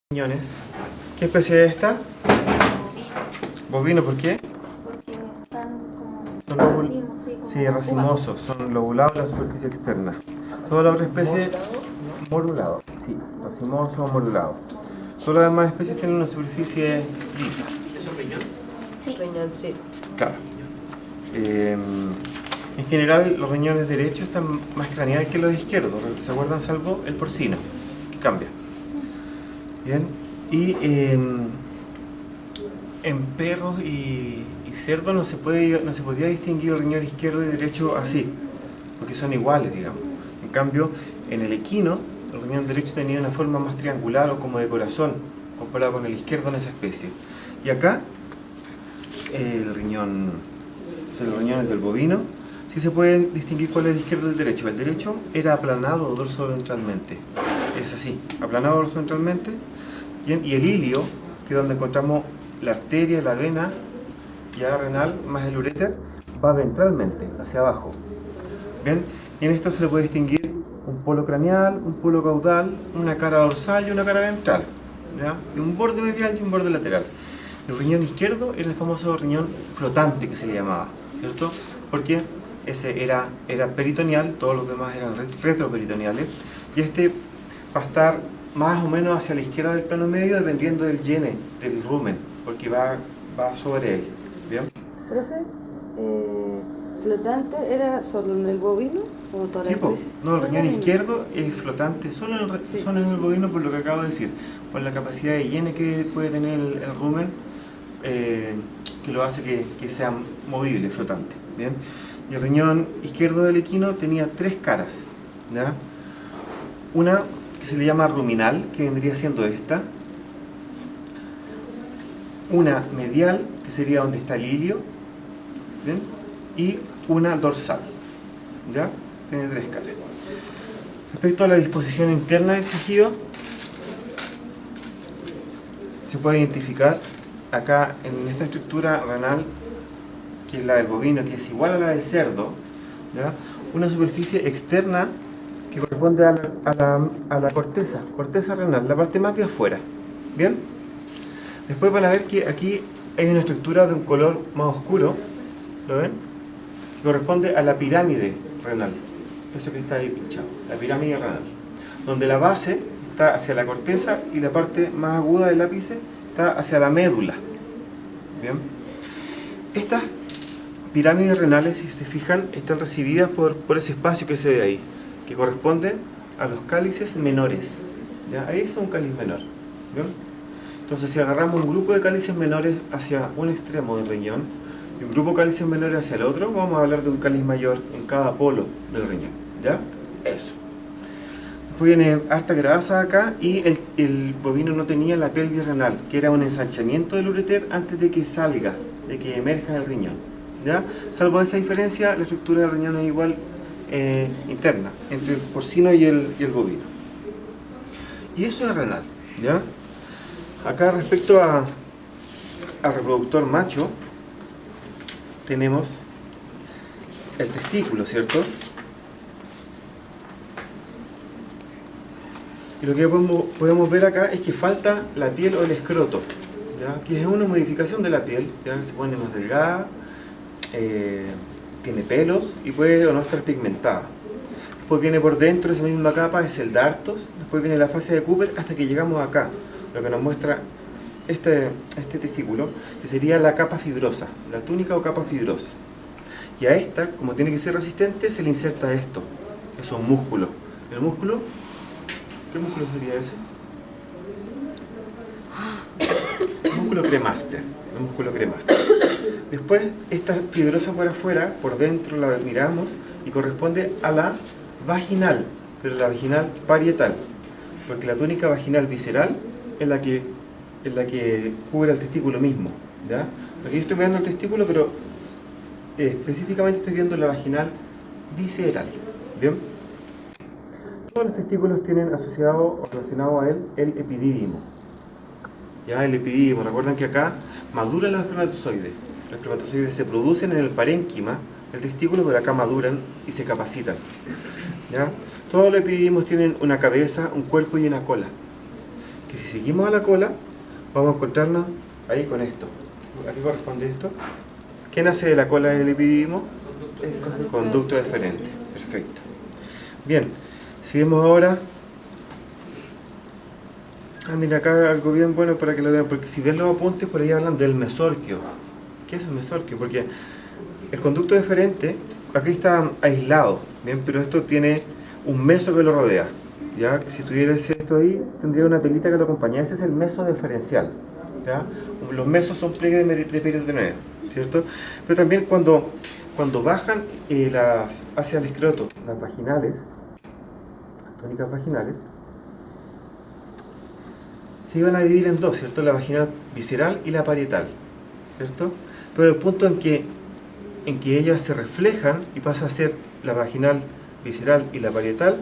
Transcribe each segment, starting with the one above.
Riñones. ¿Qué especie es esta? Bovino, Bovino, ¿por qué? porque están Son como racimos, sí, como sí, racimosos, son lobulados en la superficie externa. Toda la otra especie, morulado, sí, racimoso o morulado. Todas las demás especies tienen una superficie lisa. ¿Eso es riñón? sí. Riñón, sí. Claro. En general, los riñones derechos están más craneales que los izquierdos, ¿se acuerdan? Salvo el porcino, que cambia. Bien, y en perros y cerdos no se podía distinguir el riñón izquierdo y derecho así, porque son iguales, digamos. En cambio, en el equino, el riñón derecho tenía una forma más triangular o como de corazón, comparado con el izquierdo en esa especie. Y acá, los riñones del bovino, sí se pueden distinguir cuál es el izquierdo y el derecho. El derecho era aplanado dorsoventralmente, es así, aplanado dorsoventralmente. Bien, y el ilio, que es donde encontramos la arteria, la vena, ya renal, más el uréter, va ventralmente, hacia abajo. Bien, y en esto se le puede distinguir un polo craneal, un polo caudal, una cara dorsal y una cara ventral, ¿ya? Y un borde medial y un borde lateral. El riñón izquierdo era el famoso riñón flotante que se le llamaba, ¿cierto? Porque ese era peritoneal, todos los demás eran retroperitoneales, y este va a estar más o menos hacia la izquierda del plano medio dependiendo del yene, del rumen, porque va sobre él. ¿Bien? Profe, ¿flotante era solo en el bovino o toda la Tipo, especie? no, el riñón Bovino. izquierdo es flotante solo en el bovino, por lo que acabo de decir, por la capacidad de yene que puede tener el rumen, que lo hace que sea movible, flotante. ¿Bien? Y el riñón izquierdo del equino tenía tres caras, ¿ya? Una que se le llama ruminal, que vendría siendo esta. Una medial, que sería donde está el ilio, ¿bien? Y una dorsal, ¿ya? Tiene tres caras. Respecto a la disposición interna del tejido, se puede identificar acá en esta estructura renal, que es la del bovino, que es igual a la del cerdo, ¿ya? Una superficie externa que corresponde a la corteza renal, la parte más de afuera. ¿Bien? Después van a ver que aquí hay una estructura de un color más oscuro, ¿lo ven? Que corresponde a la pirámide renal, eso que está ahí pinchado, la pirámide renal, donde la base está hacia la corteza y la parte más aguda del ápice está hacia la médula. ¿Bien? Estas pirámides renales, si se fijan, están recibidas por ese espacio que se ve ahí, que corresponde a los cálices menores. ¿Ya? Ahí es un cáliz menor. ¿Bien? Entonces, si agarramos un grupo de cálices menores hacia un extremo del riñón y un grupo de cálices menores hacia el otro, vamos a hablar de un cáliz mayor en cada polo del riñón. ¿Ya? Eso. Después viene harta grasa acá, y el bovino no tenía la pelvis renal, que era un ensanchamiento del uréter antes de que salga, de que emerja del riñón. ¿Ya? Salvo esa diferencia, la estructura del riñón es igual interna, entre el porcino y el bovino. Y eso es renal. ¿Ya? Acá, respecto al reproductor macho, tenemos el testículo, ¿cierto? Y lo que podemos ver acá es que falta la piel o el escroto, ¿ya? Que es una modificación de la piel, ¿ya? Se pone más delgada, tiene pelos y puede o no estar pigmentada. Después viene por dentro de esa misma capa, es el dartos. Después viene la fase de Cooper hasta que llegamos acá, lo que nos muestra este testículo, que sería la capa fibrosa, la túnica o capa fibrosa. Y a esta, como tiene que ser resistente, se le inserta esto, que es un músculo. El músculo, ¿qué músculo sería ese? El músculo cremaster. El músculo cremaster. Después, esta fibrosa por afuera, por dentro la miramos y corresponde a la vaginal, pero la vaginal parietal, porque la túnica vaginal visceral es la que cubre el testículo mismo, ¿ya? Aquí yo estoy mirando el testículo, pero específicamente estoy viendo la vaginal visceral. ¿Bien? Todos los testículos tienen asociado o relacionado a él el epidídimo. ¿Ya? El epidídimo, recuerdan que acá maduran los espermatozoides. Los espermatozoides se producen en el parénquima del testículo, pero acá maduran y se capacitan. ¿Ya? Todos los epididimos tienen una cabeza, un cuerpo y una cola. que si seguimos a la cola, vamos a encontrarnos ahí con esto. ¿A qué corresponde esto? ¿Qué nace de la cola del epididimo? Conducto deferente. Perfecto. Bien, seguimos ahora. Mira, acá algo bien bueno para que lo vean, porque si ven los apuntes, por ahí hablan del mesorquio. ¿Qué es el mesorquio? Porque el conducto deferente, aquí está aislado, ¿bien? Pero esto tiene un meso que lo rodea. ¿Ya? Si tuviera esto ahí, tendría una telita que lo acompaña. Ese es el meso deferencial. ¿Ya? Los mesos son pliegues de peritoneio, ¿cierto? Pero también cuando bajan hacia el escroto, las vaginales, las tónicas vaginales, se iban a dividir en dos, ¿cierto? La vaginal visceral y la parietal, ¿cierto? Pero el punto en que ellas se reflejan y pasa a ser la vaginal visceral y la parietal,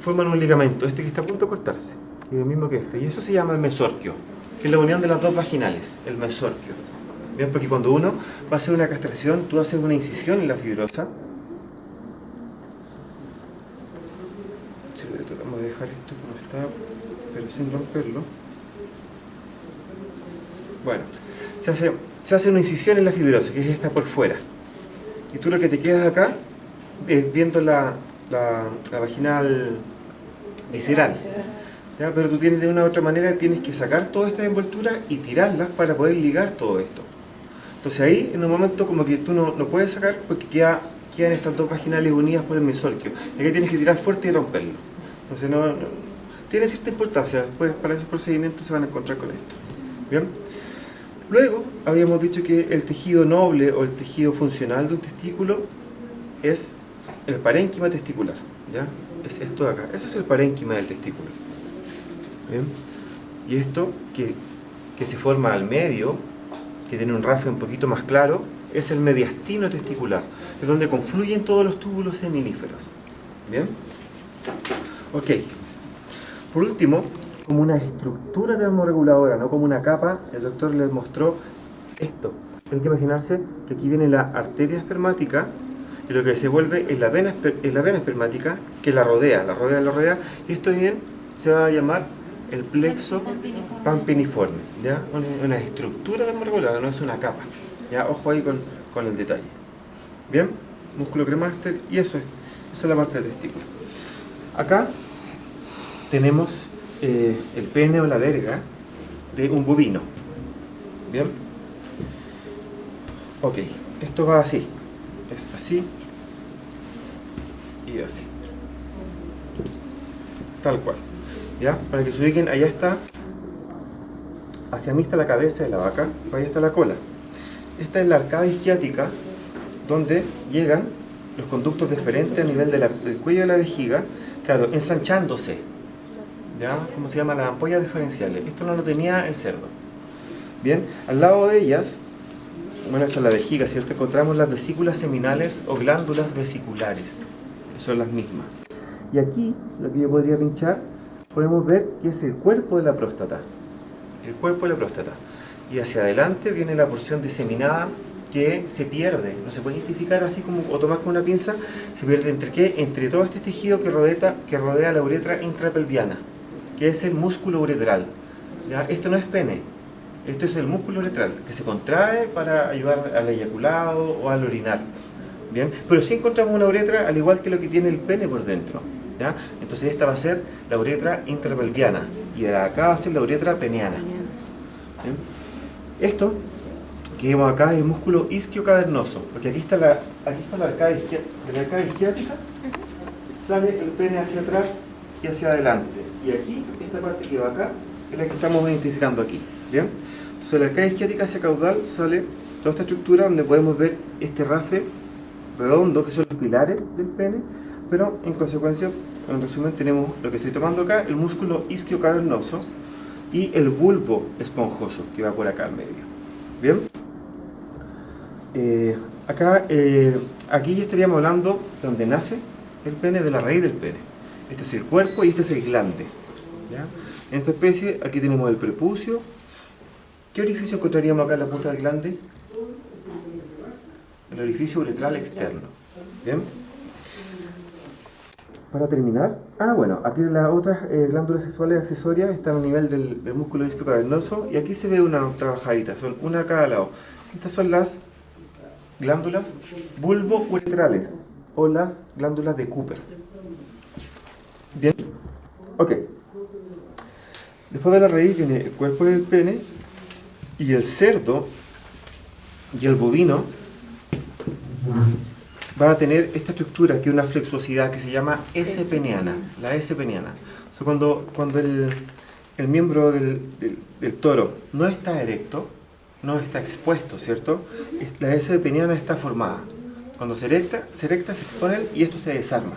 forman un ligamento, este que está a punto de cortarse, y el mismo que este, y eso se llama el mesorquio, que es la unión de las dos vaginales, el mesorquio. Bien, porque cuando uno va a hacer una castración, tú haces una incisión en la fibrosa. Tratamos de dejar esto como está, pero sin romperlo. Bueno, se hace una incisión en la fibrosa, que es esta por fuera. Y tú lo que te quedas acá es viendo la vaginal visceral. ¿Ya? Pero tú tienes de una u otra manera, tienes que sacar toda esta envoltura y tirarlas para poder ligar todo esto. Entonces ahí, en un momento como que tú no puedes sacar porque quedan estas dos vaginales unidas por el mesorquio. Y aquí tienes que tirar fuerte y romperlo. Entonces no tiene cierta importancia. Después para esos procedimientos se van a encontrar con esto. ¿Bien? Luego habíamos dicho que el tejido noble o el tejido funcional de un testículo es el parénquima testicular. ¿Ya? Es esto de acá. Eso es el parénquima del testículo. ¿Bien? Y esto que se forma al medio, que tiene un rafe un poquito más claro, es el mediastino testicular, es donde confluyen todos los túbulos seminíferos. ¿Bien? Ok. Por último, como una estructura termorreguladora, no como una capa, el doctor les mostró esto. Tienen que imaginarse que aquí viene la arteria espermática y lo que se vuelve es la vena espermática que la rodea, y esto bien se va a llamar el plexo pampiniforme, ¿ya? Una estructura termorreguladora, no es una capa, ¿ya? Ojo ahí con el detalle. Bien, músculo cremaster, y esa es la parte del testículo. Acá tenemos el pene o la verga de un bovino. Bien, ok, esto va así, es así y así, tal cual. ¿Ya? Para que se ubiquen, allá está, hacia mí está la cabeza de la vaca, allá está la cola. Esta es la arcada isquiática, donde llegan los conductos deferentes a nivel del cuello de la vejiga, claro, ensanchándose. ¿Ya? ¿Cómo se llama? Las ampollas diferenciales. Esto no lo tenía el cerdo. Bien, al lado de ellas, bueno, esta es la vejiga, ¿cierto? Encontramos las vesículas seminales o glándulas vesiculares, que son las mismas. Y aquí, lo que yo podría pinchar, podemos ver que es el cuerpo de la próstata. El cuerpo de la próstata. Y hacia adelante viene la porción diseminada que se pierde. No se puede identificar así como o tomar con una pinza. Se pierde entre qué? Entre todo este tejido que rodea la uretra intrapelviana, que es el músculo uretral. ¿Ya? Esto no es pene. Esto es el músculo uretral, que se contrae para ayudar al eyaculado o al orinar. ¿Bien? Pero sí encontramos una uretra al igual que lo que tiene el pene por dentro. ¿Ya? Entonces esta va a ser la uretra intrapelviana y de acá va a ser la uretra peneana. ¿Bien? Esto que vemos acá es el músculo isquiocavernoso, porque aquí está la arcada isquiática, sale el pene hacia atrás y hacia adelante, y aquí, esta parte que va acá, es la que estamos identificando aquí. ¿Bien? Entonces la arcada isquiática hacia caudal sale toda esta estructura donde podemos ver este rafe redondo, que son los pilares del pene, pero en consecuencia, en resumen, tenemos lo que estoy tomando acá, el músculo isquiocavernoso y el bulbo esponjoso que va por acá al medio. Bien, aquí ya estaríamos hablando de donde nace el pene, de la raíz del pene. Este es el cuerpo y este es el glande. ¿Ya? En esta especie, aquí tenemos el prepucio. ¿Qué orificio encontraríamos acá en la punta del glande? El orificio uretral externo. Bien. para terminar, bueno, aquí las otras glándulas sexuales accesorias están a nivel del músculo isquio cavernoso y aquí se ve una trabajadita, son una a cada lado. Estas son las glándulas bulbouretrales o las glándulas de Cooper. Bien, ok. Después de la raíz viene el cuerpo del pene y el cerdo y el bovino va a tener esta estructura que es una flexuosidad que se llama S peneana, la S peneana. O sea, cuando el miembro del toro no está erecto, no está expuesto, ¿cierto? La S peneana está formada. Cuando se erecta, se expone y esto se desarma,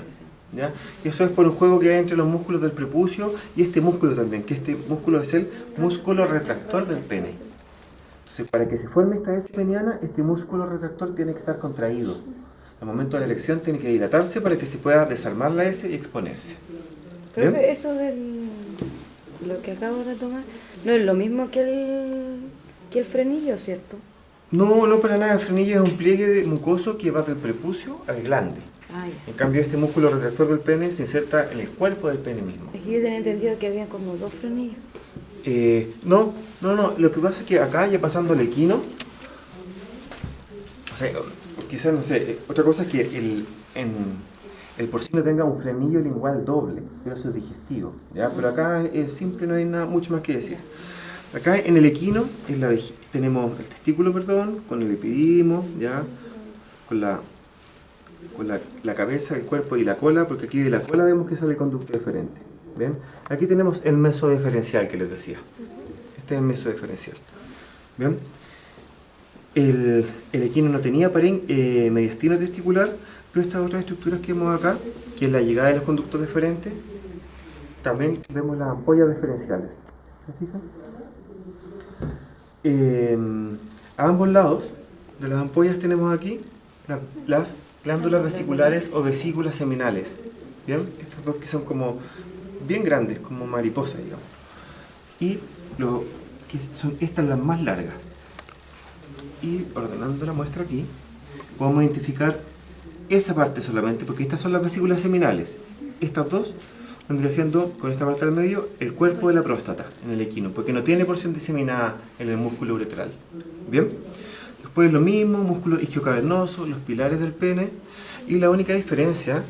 ¿ya? Y eso es por un juego que hay entre los músculos del prepucio y este músculo también, que este músculo es el músculo retractor del pene. Entonces, para que se forme esta S peneana, este músculo retractor tiene que estar contraído. Al momento de la erección tiene que dilatarse para que se pueda desarmar la S y exponerse. Creo que eso lo que acabo de tomar no es lo mismo que el frenillo, ¿cierto? No, no para nada. El frenillo es un pliegue mucoso que va del prepucio al glande. En cambio, este músculo retractor del pene se inserta en el cuerpo del pene mismo. Es que yo tenía entendido que había como 2 frenillos. No. Lo que pasa es que acá, ya pasando el equino, o sea, quizás, no sé, otra cosa es que el porcino tenga un frenillo lingual doble, pero eso es digestivo, ¿ya? Pero acá es simple, no hay nada mucho más que decir. Acá en el equino tenemos el testículo, con el epidimo, ¿ya? Con la cabeza, el cuerpo y la cola, porque aquí de la cola vemos que sale el conducto deferente. ¿Ven? Aquí tenemos el mesodeferencial que les decía. Este es el mesodeferencial. ¿Bien? El equino no tenía mediastino testicular, pero estas otras estructuras que vemos acá, que es la llegada de los conductos deferentes, también vemos las ampollas deferenciales. ¿Se fijan? A ambos lados de las ampollas tenemos aquí las glándulas vesiculares o vesículas seminales. ¿Bien? Estas dos que son como bien grandes, como mariposas, digamos. Y que son estas las más largas. Y ordenando la muestra aquí, podemos identificar esa parte solamente, porque estas son las vesículas seminales. Estas dos vendría siendo, con esta parte del medio, el cuerpo de la próstata en el equino, porque no tiene porción diseminada en el músculo uretral. ¿Bien? Después lo mismo, músculo isquiocavernoso, los pilares del pene, y la única diferencia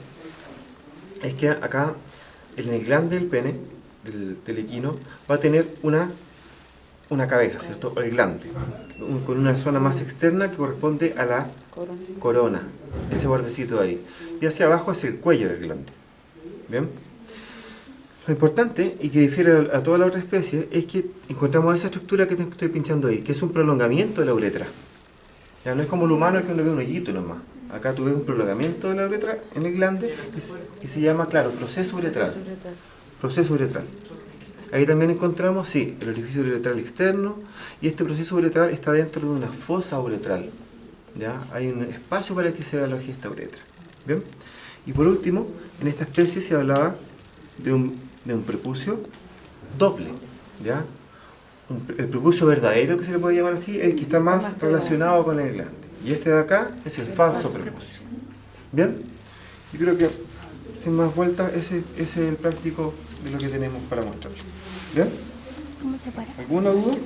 es que acá, en el glande del pene, del equino, va a tener una cabeza, ¿cierto? O el glande, con una zona más externa que corresponde a la corona, ese bordecito de ahí. Y hacia abajo es el cuello del glande. ¿Bien? Lo importante, y que difiere a toda la otra especie, es que encontramos esa estructura que estoy pinchando ahí, que es un prolongamiento de la uretra. Ya no es como el humano que uno ve un hoyito nomás. Acá tú ves un prolongamiento de la uretra en el glande y se llama, claro, proceso uretral. Proceso uretral. Ahí también encontramos, sí, el orificio uretral externo, y este proceso uretral está dentro de una fosa uretral. ¿Ya? Hay un espacio para que se aloje esta uretra. ¿Bien? Y por último, en esta especie se hablaba de un prepucio doble. ¿Ya? El prepucio verdadero, que se le puede llamar así, el que está más relacionado con el glande. Y este de acá es el falso prepucio. ¿Bien? Yo creo que, sin más vueltas, ese es el práctico de lo que tenemos para mostrar. ¿Bien? ¿Cómo se para? ¿Alguna duda?